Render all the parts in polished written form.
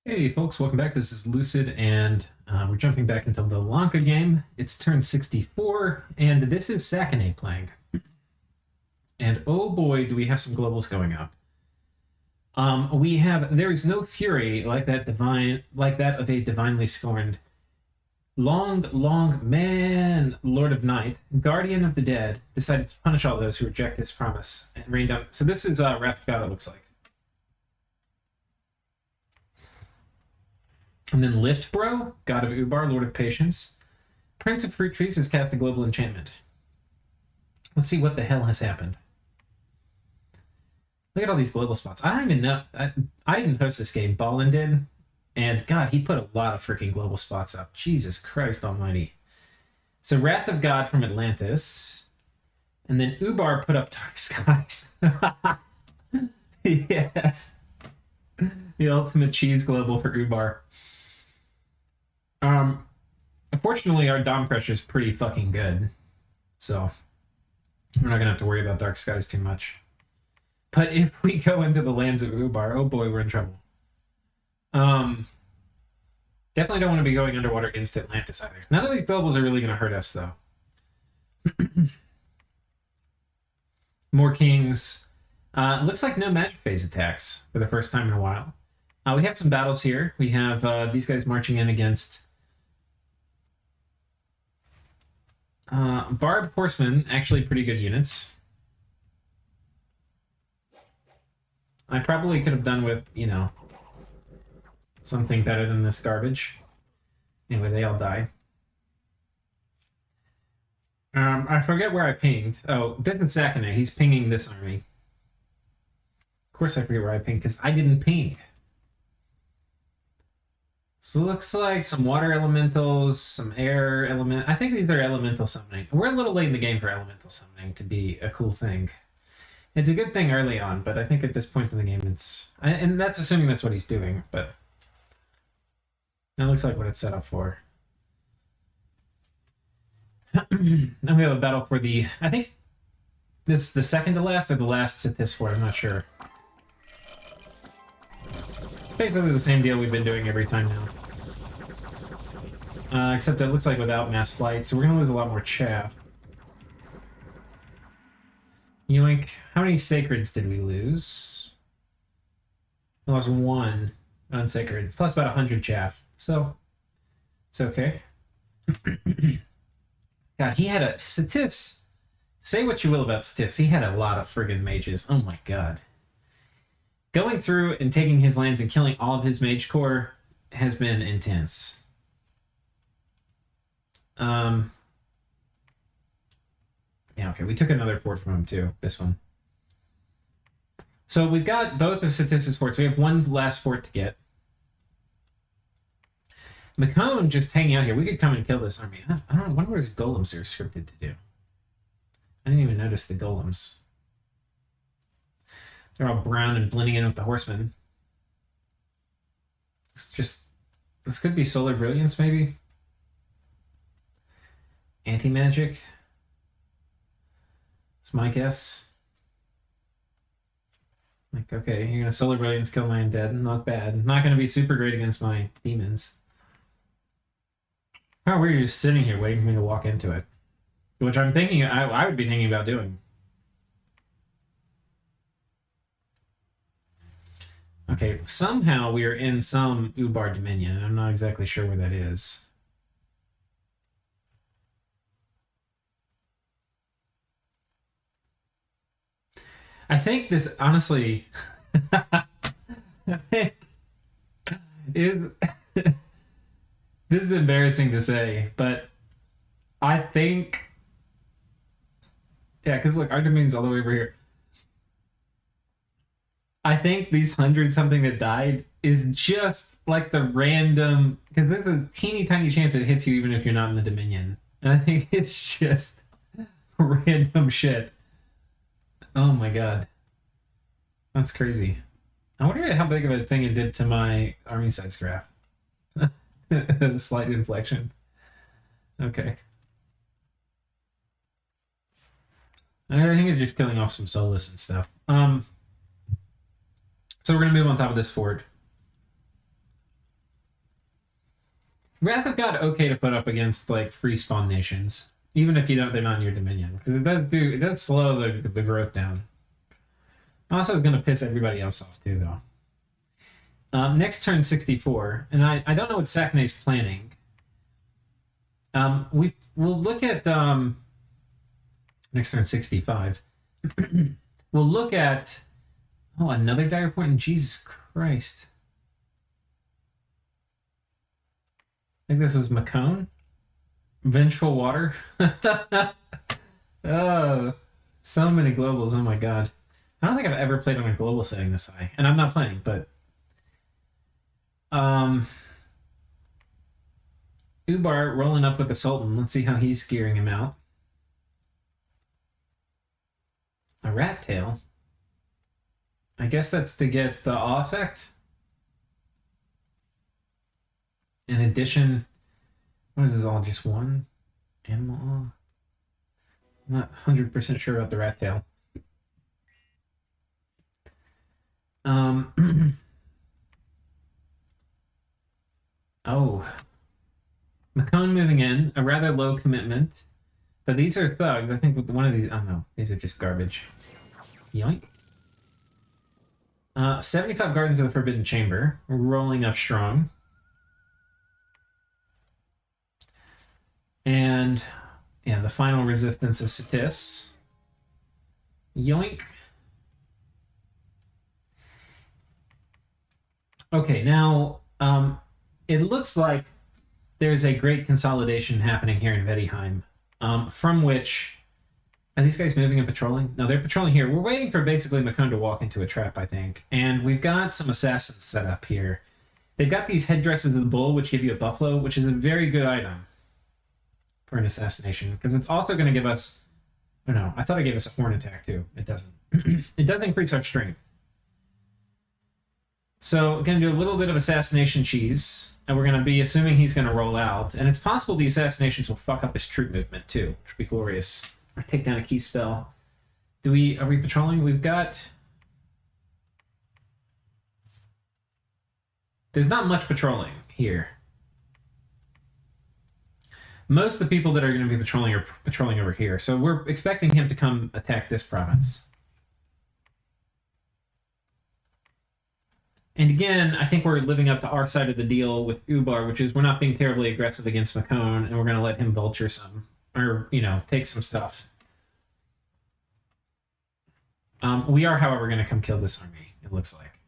Hey folks, welcome back. This is Lucid, and we're jumping back into the Lanka game. It's turn 64, and this is Mekone playing. And oh boy, do we have some globals going up. There is no fury like that of a divinely scorned. Long man, Lord of Night, Guardian of the Dead, decided to punish all those who reject his promise and rain down. So this is Wrath of God, it looks like. And then Lift Bro, God of Ubar, Lord of Patience. Prince of Fruit Trees has cast a global enchantment. Let's see what the hell has happened. Look at all these global spots. I don't even know. I didn't host this game. Ballin did. And God, he put a lot of freaking global spots up. Jesus Christ almighty. So Wrath of God from Atlantis. And then Ubar put up Dark Skies. Yes. The ultimate cheese global for Ubar. Unfortunately, our Dom pressure is pretty fucking good. So, we're not gonna have to worry about Dark Skies too much. But if we go into the lands of Ubar, oh boy, we're in trouble. Definitely don't want to be going underwater against Atlantis either. None of these doubles are really gonna hurt us, though. More kings. Looks like no magic phase attacks for the first time in a while. We have some battles here. We have these guys marching in against Barbed Horsemen, actually pretty good units. I probably could have done with, you know, something better than this garbage. Anyway, they all die. I forget where I pinged. Oh, this is Mekone. He's pinging this army. Of course I forget where I pinged, because I didn't ping. So it looks like some water elementals, some air element. I think these are elemental summoning. We're a little late in the game for elemental summoning to be a cool thing. It's a good thing early on, but I think at this point in the game it's... And that's assuming that's what he's doing, but... That looks like what it's set up for. Then we have a battle for the... I think this is the second to last or the last Sithis fort, I'm not sure. It's basically the same deal we've been doing every time now. Except it looks like without mass flight, so we're gonna lose a lot more chaff. Yoink. How many sacreds did we lose? We lost one unsacred, plus about 100 chaff, so it's okay. God, he had a... Sithis. Say what you will about Sithis, he had a lot of friggin' mages. Oh my god. Going through and taking his lands and killing all of his mage core has been intense. Yeah, okay, we took another fort from him too, this one. So we've got both of Sithis' forts. We have one last fort to get. Mekone just hanging out here. We could come and kill this army. I don't know, I wonder what his golems are scripted to do. I didn't even notice the golems. They're all brown and blending in with the horsemen. It's just... This could be Solar Brilliance, maybe? Anti-magic? It's my guess. Like, okay, you're gonna Solar Brilliance kill my undead. Not bad. Not gonna be super great against my demons. How weird, you're just sitting here waiting for me to walk into it. Which I'm thinking, I would be thinking about doing. Okay, somehow we are in some Ubar Dominion. I'm not exactly sure where that is. I think this, honestly, is... This is embarrassing to say, but I think... Yeah, because look, our dominion's all the way over here. I think these 100-something that died is just like the random... Because there's a teeny tiny chance it hits you even if you're not in the Dominion. And I think it's just random shit. Oh my god. That's crazy. I wonder how big of a thing it did to my army size graph. Slight inflection. Okay. I think it's just killing off some Solus and stuff. So we're gonna move on top of this fort. Wrath of God okay to put up against like free spawn nations, even if they're not in your dominion, because it does slow the growth down. Also, it's going to piss everybody else off too, though. Next turn 64, and I don't know what Sakone's planning. We'll look at next turn 65. We'll look at another dire point, and Jesus Christ. I think this was Mekone. Vengeful Water. Oh, so many globals. Oh my god. I don't think I've ever played on a global setting this high. And I'm not playing, but Ubar rolling up with the Sultan. Let's see how he's gearing him out. A rat tail. I guess that's to get the awe effect. In addition, what is this all? Just one animal awe? I'm not 100% sure about the rat tail. Oh. Mekone moving in, a rather low commitment. But these are thugs. I think with one of these, oh no, these are just garbage. Yoink. 75 Gardens of the Forbidden Chamber, rolling up strong. And, yeah, the final resistance of Satis. Yoink. Okay, now, it looks like there's a great consolidation happening here in Vedheim, from which... Are these guys moving and patrolling? No, they're patrolling here. We're waiting for basically Mekone to walk into a trap, I think. And we've got some assassins set up here. They've got these headdresses of the bull, which give you a buffalo, which is a very good item for an assassination, because it's also going to give us... Oh no, I thought it gave us a horn attack too. It doesn't. It does increase our strength. So we're going to do a little bit of assassination cheese, and we're going to be assuming he's going to roll out. And it's possible the assassinations will fuck up his troop movement too, which would be glorious. Or take down a key spell. Are we patrolling? We've got... There's not much patrolling here. Most of the people that are going to be patrolling are patrolling over here. So we're expecting him to come attack this province. And again, I think we're living up to our side of the deal with Ubar, which is we're not being terribly aggressive against Mekone, and we're going to let him vulture some. Or, take some stuff. We are, however, going to come kill this army, it looks like.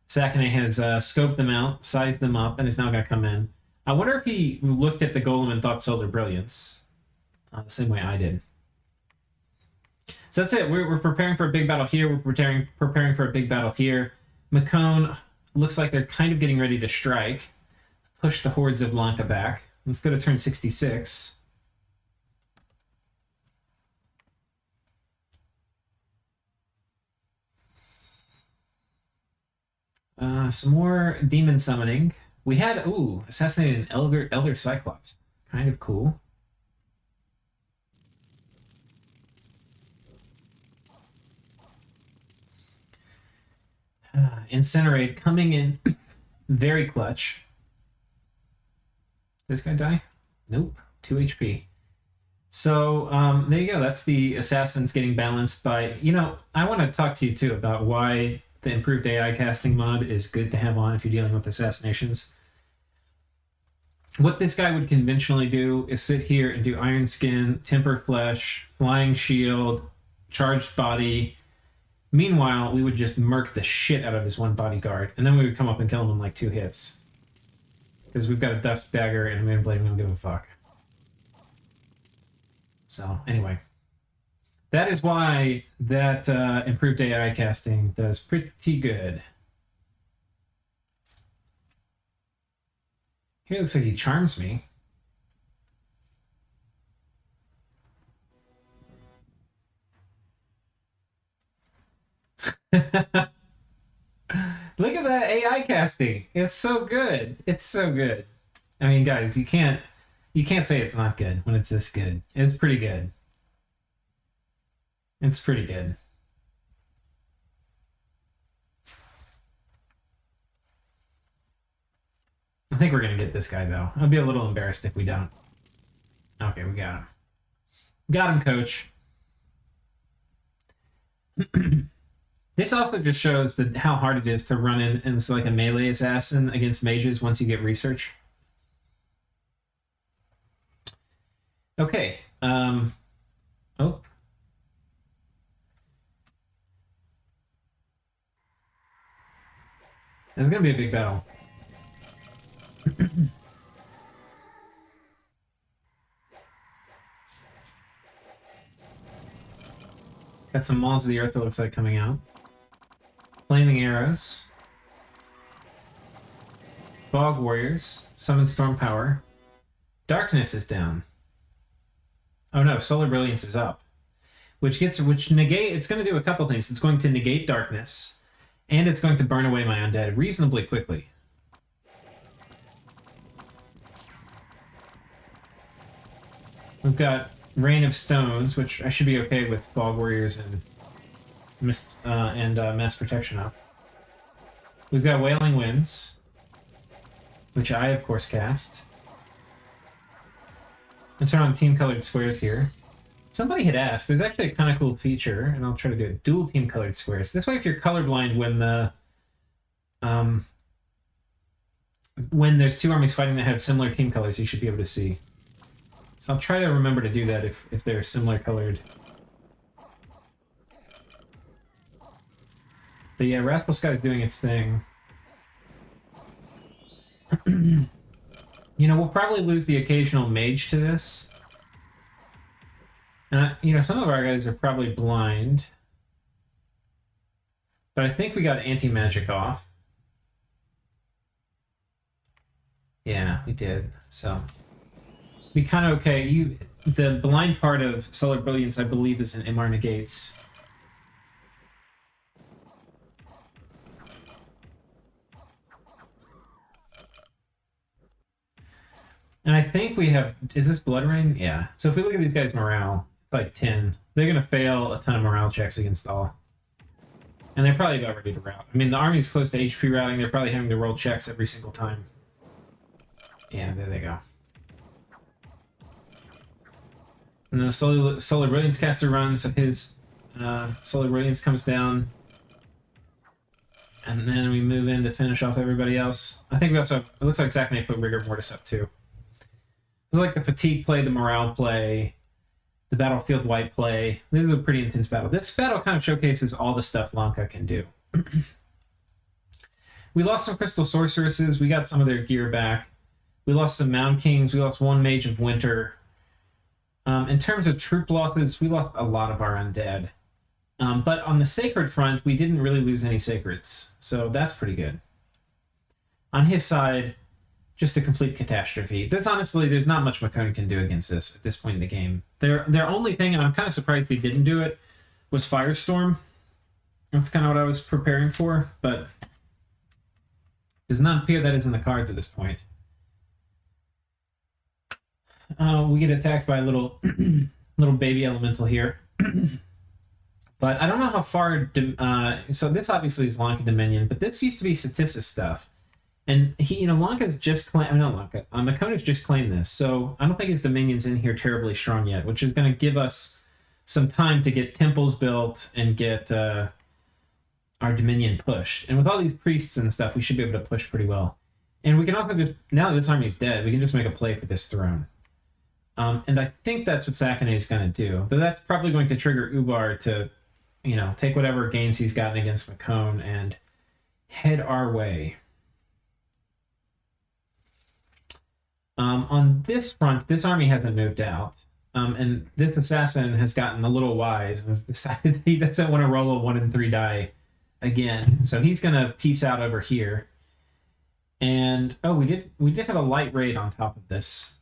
Sakone has scoped them out, sized them up, and is now going to come in. I wonder if he looked at the golem and thought solar brilliance. The same way I did. So that's it. We're preparing for a big battle here. We're preparing for a big battle here. Mekone looks like they're kind of getting ready to strike. Push the hordes of Lanka back. Let's go to turn 66. Some more demon summoning. We had, assassinated an elder Cyclops. Kind of cool. Incinerate coming in very clutch. This guy die? Nope. 2 HP. So, there you go. That's the assassins getting balanced by... I want to talk to you, too, about why the improved AI casting mod is good to have on if you're dealing with assassinations. What this guy would conventionally do is sit here and do Iron Skin, Temper Flesh, Flying Shield, Charged Body. Meanwhile, we would just murk the shit out of his one bodyguard, and then we would come up and kill him in like 2 hits. Because we've got a Dusk Dagger and a Moon Blade, and we don't give a fuck. So, anyway. That is why that improved AI casting does pretty good. Here it looks like he charms me. Look at that AI casting. It's so good. It's so good. I mean, guys, you can't say it's not good when it's this good. It's pretty good. It's pretty good. think we're gonna get this guy though. I'll be a little embarrassed if we don't. Okay, we got him. Got him, coach. This also just shows that how hard it is to run in as like a melee assassin against mages once you get research. Okay. Oh. It's gonna be a big battle. Got some Maws of the Earth, it looks like, coming out. Flaming Arrows. Fog Warriors. Summon Storm Power. Darkness is down. Oh no, Solar Brilliance is up. Which negate, it's going to do a couple things. It's going to negate darkness, and it's going to burn away my undead reasonably quickly. We've got Rain of Stones, which I should be okay with Fog Warriors and Mist and Mass Protection up. We've got Wailing Winds, which I of course cast. And turn on team colored squares here. Somebody had asked, there's actually a kind of cool feature, and I'll try to do it. Dual team colored squares. This way, if you're colorblind when there's two armies fighting that have similar team colors, you should be able to see. So I'll try to remember to do that if they're similar colored. But yeah, Wrathful Sky is doing its thing. You know, we'll probably lose the occasional mage to this. You know, some of our guys are probably blind. But I think we got anti-magic off. Yeah, we did. So, be kind of okay. The blind part of Solar Brilliance, I believe, is in MR negates. And I think we have... Is this Blood Rain? Yeah. So if we look at these guys' morale, it's like 10. They're going to fail a ton of morale checks against all. And they're probably about ready to rout. I mean, the army's close to HP routing. They're probably having to roll checks every single time. Yeah, there they go. And then the Solar Brilliance caster runs. If his Solar Brilliance comes down. And then we move in to finish off everybody else. I think we also... It looks like Zachnay put Rigor Mortis up too. It's like the fatigue play, the morale play, the battlefield wipe play. This is a pretty intense battle. This battle kind of showcases all the stuff Lanka can do. We lost some Crystal Sorceresses. We got some of their gear back. We lost some Mound Kings. We lost one Mage of Winter. In terms of troop losses, we lost a lot of our undead. But on the Sacred front, we didn't really lose any Sacreds. So that's pretty good. On his side... Just a complete catastrophe. This, honestly, there's not much Mekone can do against this at this point in the game. Their only thing, and I'm kind of surprised they didn't do it, was Firestorm. That's kind of what I was preparing for, but does not appear that is in the cards at this point. We get attacked by a little baby elemental here. But I don't know how far... so this obviously is Lanka Dominion, but this used to be Satissa's stuff. And Lanka's just claimed... I mean, not Lanka. Mekone's just claimed this, so I don't think his Dominion's in here terribly strong yet, which is going to give us some time to get temples built and get our Dominion pushed. And with all these priests and stuff, we should be able to push pretty well. And we can also just... Now that this army's dead, we can just make a play for this throne. And I think that's what Zachnay is going to do. But that's probably going to trigger Ubar to, take whatever gains he's gotten against Mekone and head our way. On this front, this army hasn't moved out. And this assassin has gotten a little wise and has decided that he doesn't want to roll a 1 in 3 die again. So he's going to peace out over here. And, oh, we did have a light raid on top of this.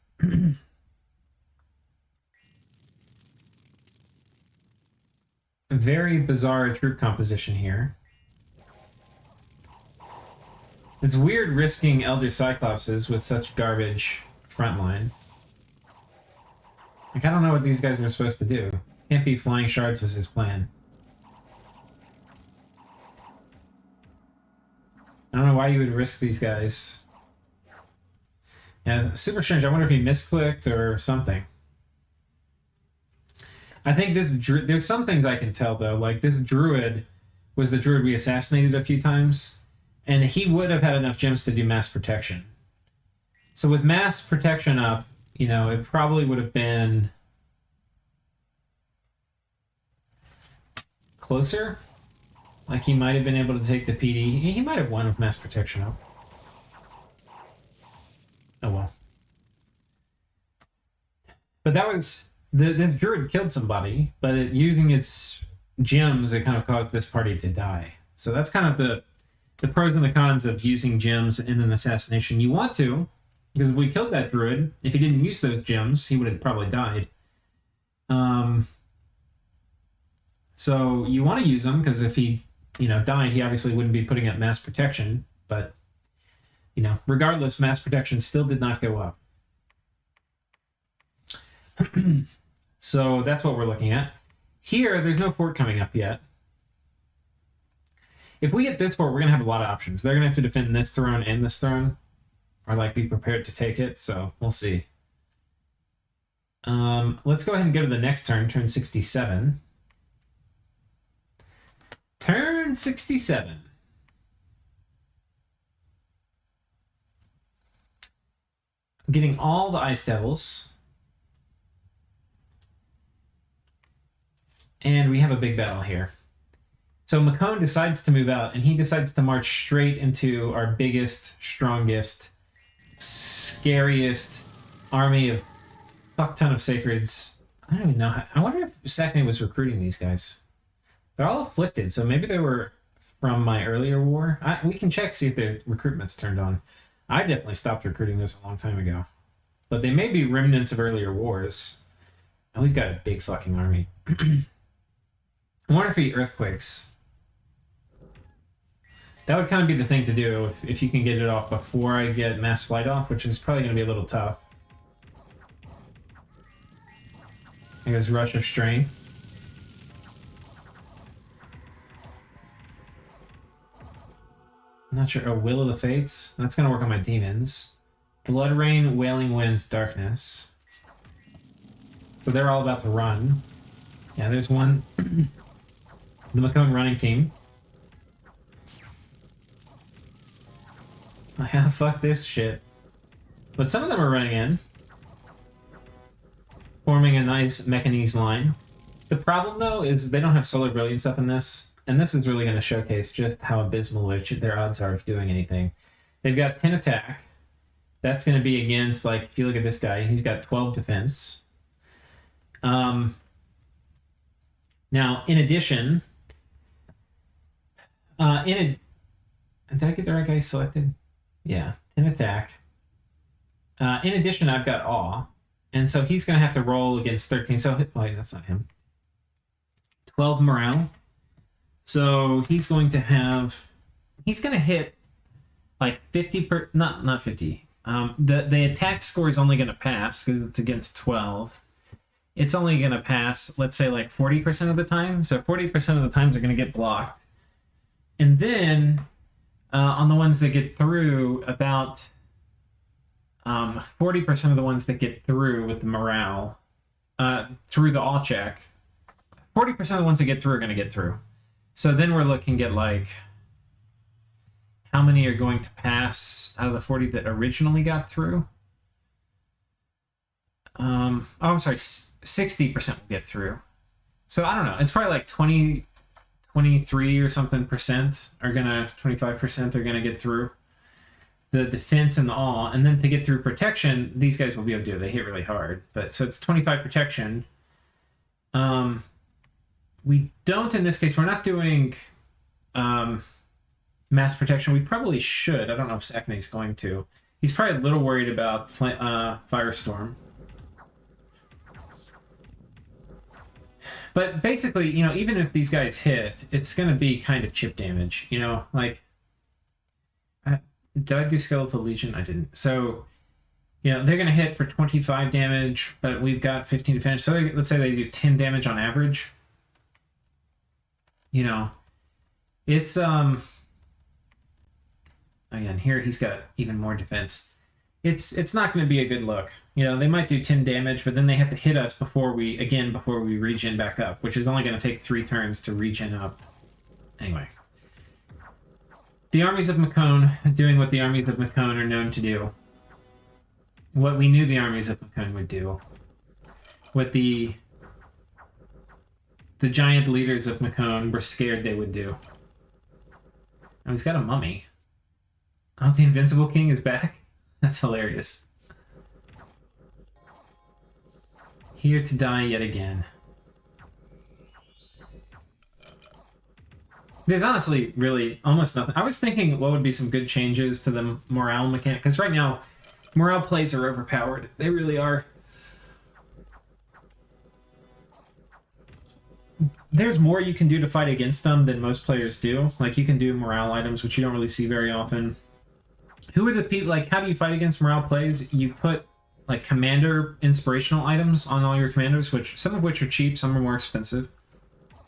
Very bizarre troop composition here. It's weird risking Elder Cyclopses with such garbage frontline. Like, I don't know what these guys were supposed to do. Can't be flying shards was his plan. I don't know why you would risk these guys. Yeah, super strange. I wonder if he misclicked or something. I think this there's some things I can tell though. Like this druid was the druid we assassinated a few times, and he would have had enough gems to do mass protection. So with mass protection up, it probably would have been closer. Like he might have been able to take the PD. He might have won with mass protection up. Oh well. But that was the druid killed somebody, but using its gems, it kind of caused this party to die. So that's kind of the pros and the cons of using gems in an assassination. You want to, because if we killed that druid, if he didn't use those gems, he would have probably died. So you want to use them because if he, died, he obviously wouldn't be putting up mass protection. But, regardless, mass protection still did not go up. So that's what we're looking at. Here, there's no fort coming up yet. If we get this fort, we're going to have a lot of options. They're going to have to defend this throne and this throne, or be prepared to take it, so we'll see. Let's go ahead and go to the next turn 67. Turn 67. I'm getting all the Ice Devils. And we have a big battle here. So Mekone decides to move out, and he decides to march straight into our biggest, strongest, scariest army of fuck ton of sacreds. I don't even know how. I wonder if Sackney was recruiting these guys. They're all afflicted, so maybe they were from my earlier war. We can check, see if their recruitment's turned on. I definitely stopped recruiting this a long time ago. But they may be remnants of earlier wars. And we've got a big fucking army. I wonder if he earthquakes. That would kind of be the thing to do if you can get it off before I get mass flight off, which is probably going to be a little tough. There goes Rush of Strength. I'm not sure. Oh, Will of the Fates. That's going to work on my demons. Blood Rain, Wailing Winds, Darkness. So they're all about to run. Yeah, there's one. The Mekone running team. Yeah, fuck this shit. But some of them are running in. Forming a nice Mekonese line. The problem, though, is they don't have Solar Brilliance up in this. And this is really going to showcase just how abysmal their odds are of doing anything. They've got 10 attack. That's going to be against, if you look at this guy, he's got 12 defense. Now, in addition... did I get the right guy selected? Yeah, 10 attack. In addition, I've got Awe. And so he's going to have to roll against 13. So, wait, that's not him. 12 morale. So he's going to hit 50 not 50. The attack score is only going to pass because it's against 12. It's only going to pass, let's say 40% of the time. So 40% of the times are going to get blocked. And then on the ones that get through, about 40% of the ones that get through with the morale, through the all check, 40% of the ones that get through are going to get through. So then we're looking at how many are going to pass out of the 40 that originally got through. I'm sorry, 60% will get through. So I don't know. It's probably 23 or something percent are gonna 25% are gonna get through the defense and the awe, and then to get through protection, these guys will be able to do it. They hit really hard, but so it's 25 protection. We don't in this case. We're not doing mass protection. We probably should. I don't know if Sackney's going to. He's probably a little worried about Firestorm. But basically, even if these guys hit, it's going to be kind of chip damage. Did I do Skeletal Legion? I didn't. So, they're going to hit for 25 damage, but we've got 15 to finish. So let's say they do 10 damage on average. It's again here he's got even more defense. it's not going to be a good look. You know, they might do 10 damage, but then they have to hit us before we regen back up, which is only going to take 3 turns to regen up. Anyway. The armies of Mekone doing what the armies of Mekone are known to do. What we knew the armies of Mekone would do. What the giant leaders of Mekone were scared they would do. Oh, he's got a mummy. Oh, the Invincible King is back? That's hilarious. Here to die yet again. There's honestly really almost nothing. I was thinking what would be some good changes to the morale mechanic, because right now, morale plays are overpowered. They really are. There's more you can do to fight against them than most players do. Like, you can do morale items, which you don't really see very often. Who are the people, like, how do you fight against morale plays? You put, like, commander inspirational items on all your commanders, which some of which are cheap, some are more expensive.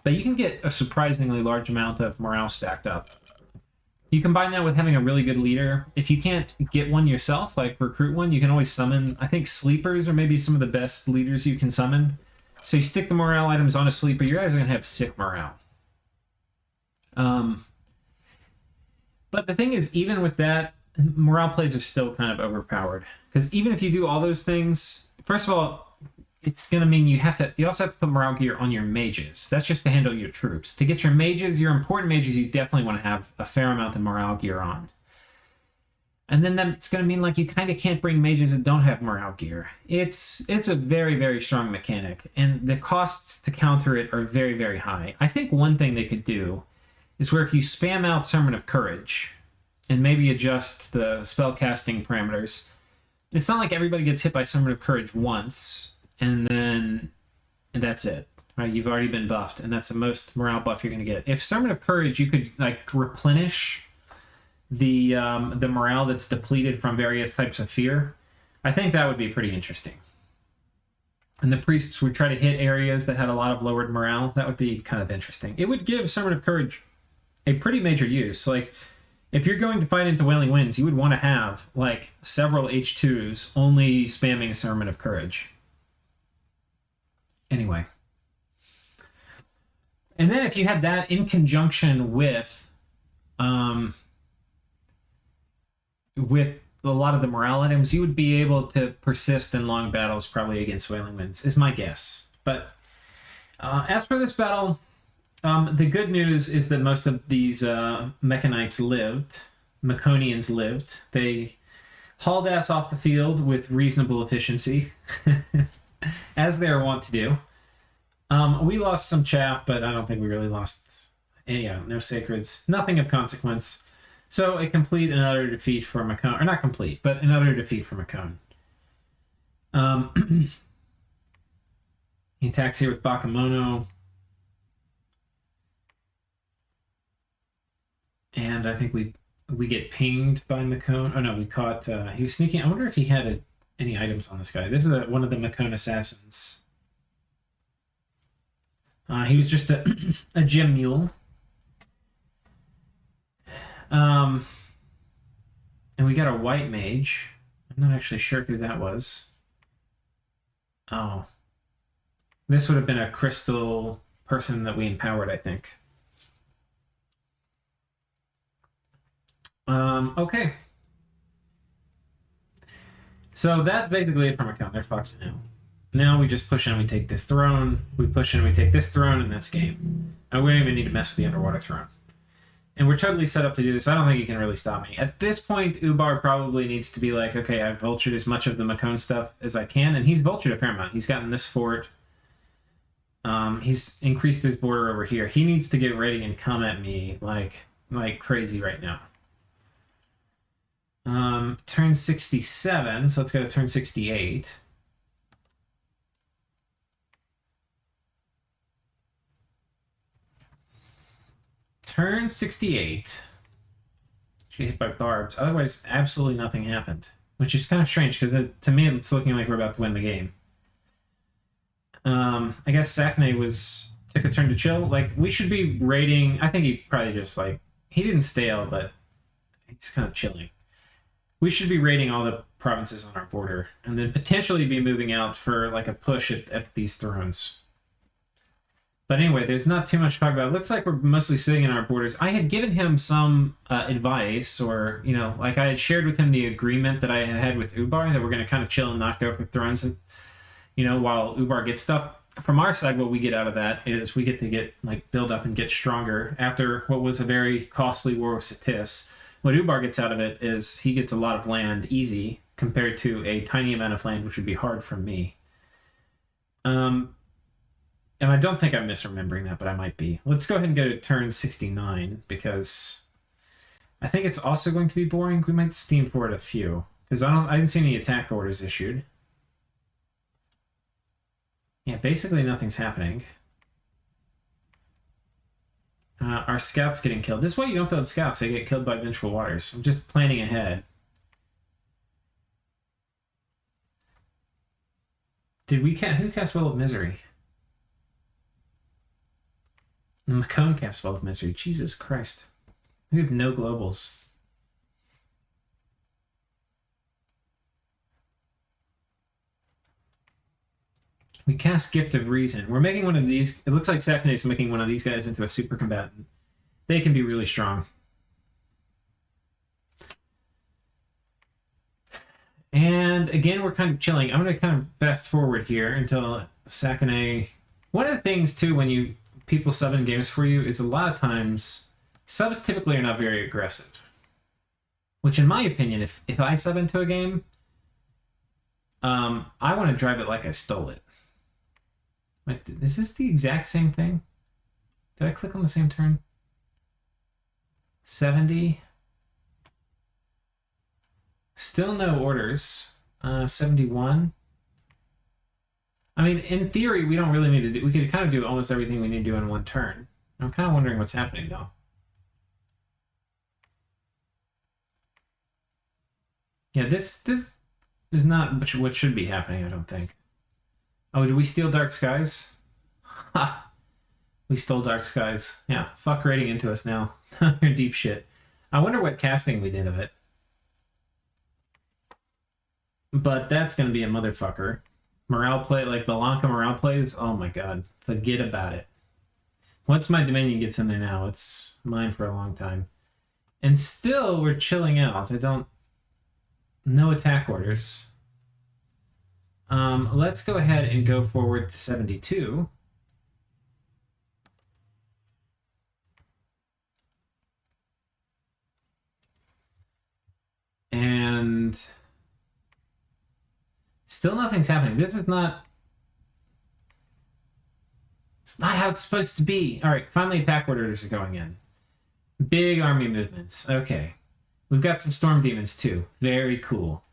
But you can get a surprisingly large amount of morale stacked up. You combine that with having a really good leader. If you can't get one yourself, like recruit one, you can always summon. I think sleepers are maybe some of the best leaders you can summon. So you stick the morale items on a sleeper, you guys are going to have sick morale. But the thing is, even with that, morale plays are still kind of overpowered. Because even if you do all those things, first of all, it's going to mean you also have to put morale gear on your mages. That's just to handle your troops. To get your mages, your important mages, you definitely want to have a fair amount of morale gear on. And then that's going to mean, like, you kind of can't bring mages that don't have morale gear. It's a very, very strong mechanic, and the costs to counter it are very, very high. I think one thing they could do is where if you spam out Sermon of Courage and maybe adjust the spellcasting parameters, it's not like everybody gets hit by Sermon of Courage once, and that's it. Right? You've already been buffed, and that's the most morale buff you're going to get. If Sermon of Courage, you could, like, replenish the morale that's depleted from various types of fear, I think that would be pretty interesting. And the priests would try to hit areas that had a lot of lowered morale. That would be kind of interesting. It would give Sermon of Courage a pretty major use. Like, if you're going to fight into Wailing Winds, you would want to have, like, several H2s only spamming Sermon of Courage. Anyway. And then if you had that in conjunction with a lot of the morale items, you would be able to persist in long battles probably against Wailing Winds, is my guess. But as for this battle, the good news is that most of these Mekonites Mekonians lived. They hauled ass off the field with reasonable efficiency, as they are wont to do. We lost some chaff, but I don't think we really lost any. No sacreds, nothing of consequence. So a complete and utter defeat for Mekone, or not complete, but an utter defeat for Mekone. He attacks here with Bakemono. And I think we get pinged by Mekone. Oh no, we caught, he was sneaking. I wonder if he had any items on this guy. This is one of the Mekone assassins. He was just a gem mule. And we got a white mage. I'm not actually sure who that was. Oh. This would have been a crystal person that we empowered, I think. Okay. So that's basically it from Mekone. They're fucked now. Now we just push in and we take this throne. We push in and we take this throne, and that's game. And we don't even need to mess with the underwater throne. And we're totally set up to do this. I don't think you can really stop me. At this point, Ubar probably needs to be like, okay, I've vultured as much of the Mekone stuff as I can, and he's vultured a fair amount. He's gotten this fort. He's increased his border over here. He needs to get ready and come at me like crazy right now. Turn 67, so let's go to turn 68. Turn 68. She hit by barbs. Otherwise, absolutely nothing happened. Which is kind of strange, because to me, it's looking like we're about to win the game. I guess Sakne took a turn to chill. Like, we should be raiding... I think he probably just, like... He didn't stale, but he's kind of chilling. We should be raiding all the provinces on our border, and then potentially be moving out for like a push at these thrones. But anyway, there's not too much to talk about. It looks like we're mostly sitting in our borders. I had given him some advice, or, you know, like I had shared with him the agreement that I had with Ubar, that we're going to kind of chill and not go for thrones, and, you know, while Ubar gets stuff. From our side, what we get out of that is we get to get, like, build up and get stronger after what was a very costly war with Satis. What Ubar gets out of it is he gets a lot of land easy compared to a tiny amount of land, which would be hard for me. And I don't think I'm misremembering that, but I might be. Let's go ahead and go to turn 69, because I think it's also going to be boring. We might steam forward a few, because I didn't see any attack orders issued. Yeah, basically nothing's happening. Our scouts getting killed. This is why you don't build scouts. They get killed by vengeful waters. I'm just planning ahead. Did we who cast Well of Misery? Mekone cast Well of Misery. Jesus Christ. We have no globals. We cast Gift of Reason. We're making one of these. It looks like Sakine's making one of these guys into a super combatant. They can be really strong. And again, we're kind of chilling. I'm going to kind of fast forward here until Sakine. One of the things, too, when people sub in games for you is a lot of times subs typically are not very aggressive. Which, in my opinion, if I sub into a game, I want to drive it like I stole it. Wait, is this the exact same thing? Did I click on the same turn? 70. Still no orders. 71. I mean, in theory, we don't really need to do... We could kind of do almost everything we need to do in one turn. I'm kind of wondering what's happening, though. Yeah, this is not what should be happening, I don't think. Oh, did we steal Dark Skies? Ha! We stole Dark Skies. Yeah, fuck raiding into us now. You're deep shit. I wonder what casting we did of it. But that's going to be a motherfucker. Morale play, like the Lanka morale plays, oh my god. Forget about it. Once my Dominion gets in there now, it's mine for a long time. And still, we're chilling out. No attack orders. Let's go ahead and go forward to 72. And still nothing's happening. This is not... It's not how it's supposed to be. All right, finally attack orders are going in. Big army movements. Okay. We've got some storm demons too. Very cool.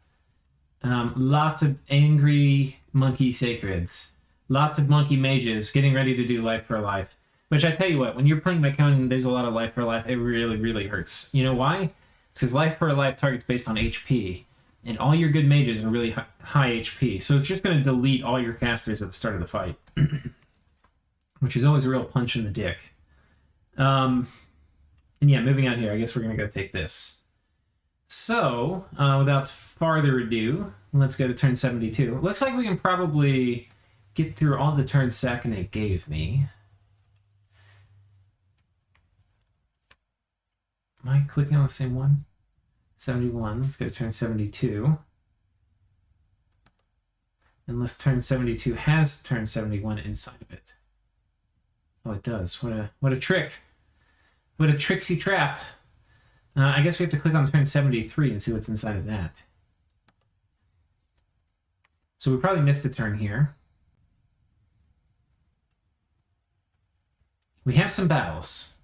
Lots of angry monkey sacreds. Lots of monkey mages getting ready to do life for life. Which I tell you what, when you're playing Mekone, there's a lot of life for life. It really, really hurts. You know why? It's because life for life targets based on HP. And all your good mages are really high HP. So it's just going to delete all your casters at the start of the fight. Which is always a real punch in the dick. And yeah, moving on here, I guess we're going to go take this. So, without farther ado, let's go to turn 72. Looks like we can probably get through all the turns Sakine gave me. Am I clicking on the same one? 71. Let's go to turn 72. Unless turn 72 has turn 71 inside of it. Oh, it does. What a trick. What a tricksy trap. I guess we have to click on turn 73 and see what's inside of that. So we probably missed a turn here. We have some battles.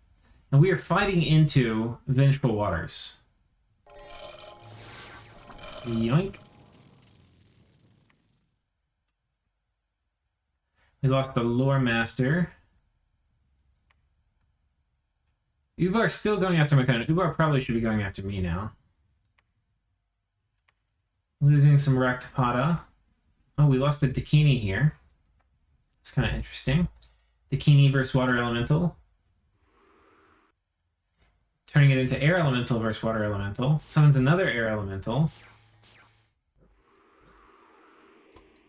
And we are fighting into Vengeful Waters. Yoink. We lost the Lore Master. Ubar's still going after Mekone. Ubar probably should be going after me now. Losing some Raktapada. Oh, we lost the Dakini here. It's kind of interesting. Dakini versus Water Elemental. Turning it into Air Elemental versus Water Elemental. Summons another Air Elemental.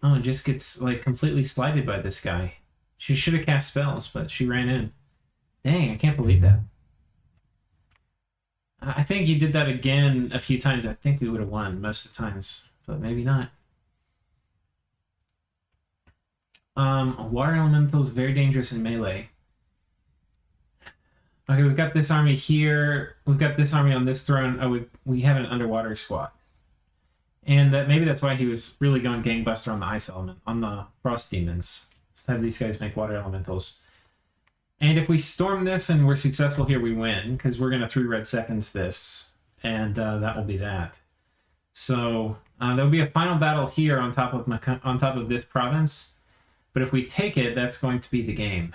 Oh, it just gets like completely slighted by this guy. She should have cast spells, but she ran in. Dang, I can't believe that. I think you did that again a few times. I think we would have won most of the times, but maybe not. Water elemental is very dangerous in melee. Okay, we've got this army here. We've got this army on this throne. Oh, we have an underwater squad. And maybe that's why he was really going gangbuster on the ice element, on the frost demons. Let's have these guys make water elementals. And if we storm this and we're successful here, we win, because we're going to 3 red seconds this, and that will be that. So there'll be a final battle here on top of this province, but if we take it, that's going to be the game.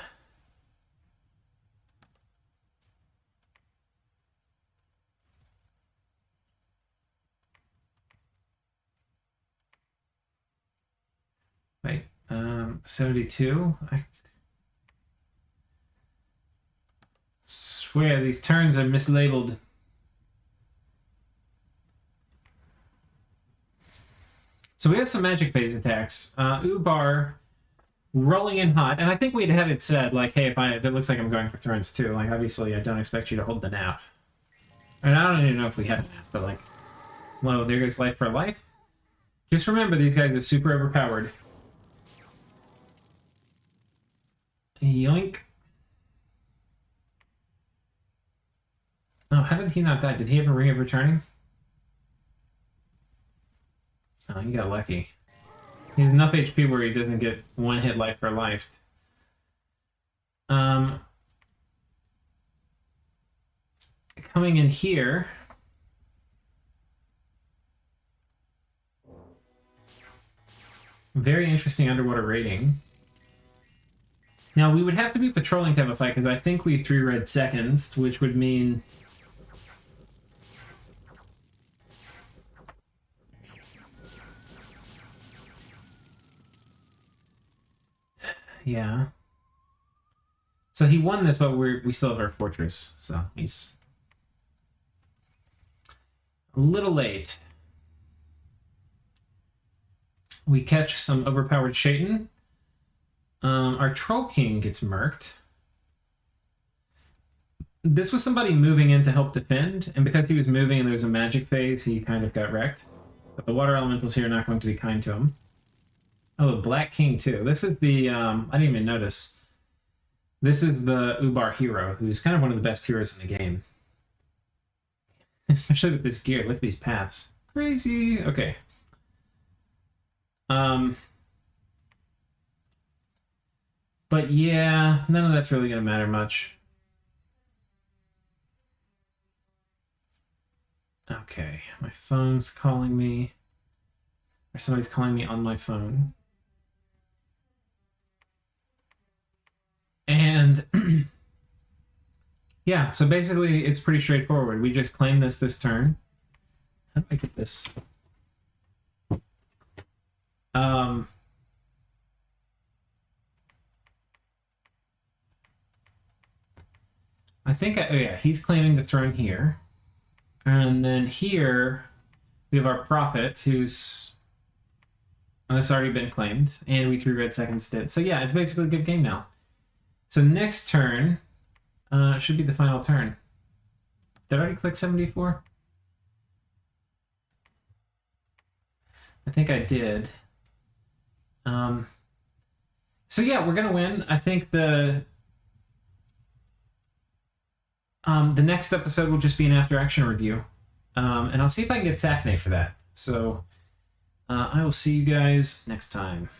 Wait, 72? I swear these turns are mislabeled. So we have some magic phase attacks. Ubar rolling in hot, and I think we'd had it said, like, hey, if it looks like I'm going for thrones too, like, obviously I don't expect you to hold the nap. And I don't even know if we have a nap, but like, well, there goes life for life. Just remember, these guys are super overpowered. Yoink. Oh, how did he not die? Did he have a ring of returning? Oh, he got lucky. He has enough HP where he doesn't get 1 hit life for life. Coming in here. Very interesting underwater raiding. Now, we would have to be patrolling to have a fight, because I think we 3 red seconds, which would mean... Yeah. So he won this, but we still have our fortress, so he's a little late. We catch some overpowered Shaitan. Our Troll King gets murked. This was somebody moving in to help defend, and because he was moving and there was a magic phase, he kind of got wrecked. But the water elementals here are not going to be kind to him. Oh, the Black King too. This is the, I didn't even notice. This is the Ubar hero, who's kind of one of the best heroes in the game. Especially with this gear. Look at these paths. Crazy. Okay. But yeah, none of that's really going to matter much. Okay, my phone's calling me. Or somebody's calling me on my phone. And yeah, so basically it's pretty straightforward. We just claim this turn. How do I get this? I think, oh yeah, he's claiming the throne here. And then here, we have our prophet, who's... Oh, this has already been claimed, and we 3 red seconds did. So yeah, it's basically a good game now. So next turn should be the final turn. Did I already click 74? I think I did. So yeah, we're gonna win. I think the next episode will just be an after-action review, and I'll see if I can get Sakne for that. So I will see you guys next time.